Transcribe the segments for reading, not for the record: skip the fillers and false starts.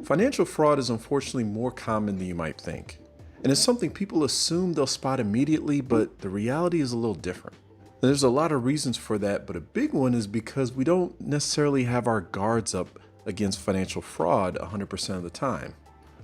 Financial fraud is unfortunately more common than you might think. And it's something people assume they'll spot immediately, but the reality is a little different. There's a lot of reasons for that, but a big one is because we don't necessarily have our guards up against financial fraud 100% of the time.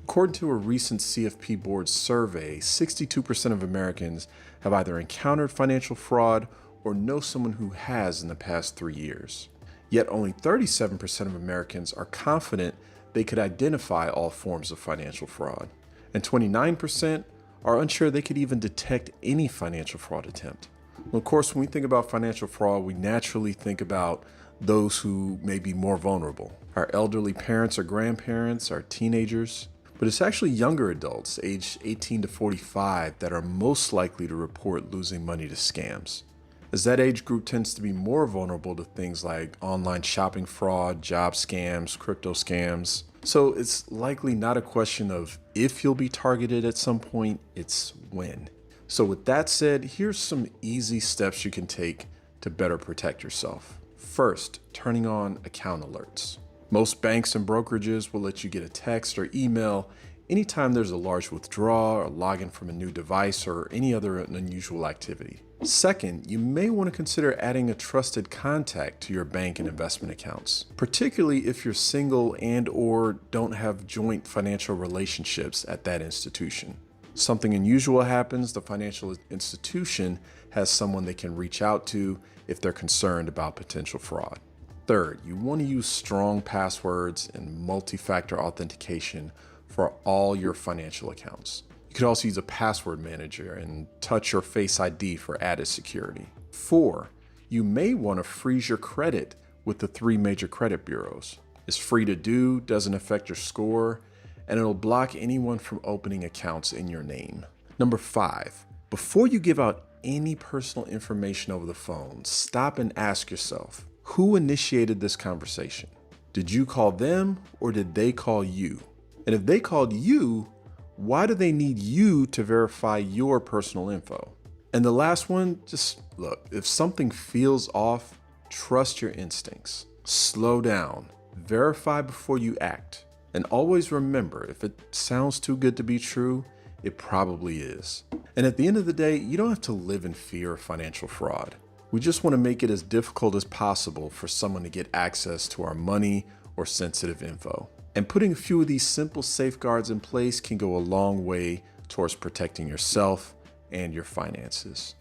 According to a recent CFP Board survey, 62% of Americans have either encountered financial fraud or know someone who has in the past 3 years. Yet only 37% of Americans are confident they could identify all forms of financial fraud, and 29% are unsure they could even detect any financial fraud attempt. Well, of course, when we think about financial fraud, we naturally think about those who may be more vulnerable. Our elderly parents or grandparents, our teenagers, but it's actually younger adults aged 18 to 45 that are most likely to report losing money to scams, as that age group tends to be more vulnerable to things like online shopping fraud, job scams, crypto scams. So it's likely not a question of if you'll be targeted at some point, it's when. So with that said, here's some easy steps you can take to better protect yourself. First, turning on account alerts. Most banks and brokerages will let you get a text or email anytime there's a large withdrawal or login from a new device or any other unusual activity. Second, you may want to consider adding a trusted contact to your bank and investment accounts, particularly if you're single and/or don't have joint financial relationships at that institution. Something unusual happens, the financial institution has someone they can reach out to if they're concerned about potential fraud. Third, you want to use strong passwords and multi-factor authentication for all your financial accounts. You could also use a password manager and touch or face ID for added security. 4, you may want to freeze your credit with the 3 major credit bureaus. It's free to do, doesn't affect your score, and it'll block anyone from opening accounts in your name. Number 5, before you give out any personal information over the phone, stop and ask yourself, who initiated this conversation? Did you call them or did they call you? And if they called you, why do they need you to verify your personal info? And the last one, just look, if something feels off, trust your instincts. Slow down, verify before you act. And always remember, if it sounds too good to be true, it probably is. And at the end of the day, you don't have to live in fear of financial fraud. We just want to make it as difficult as possible for someone to get access to our money or sensitive info. And putting a few of these simple safeguards in place can go a long way towards protecting yourself and your finances.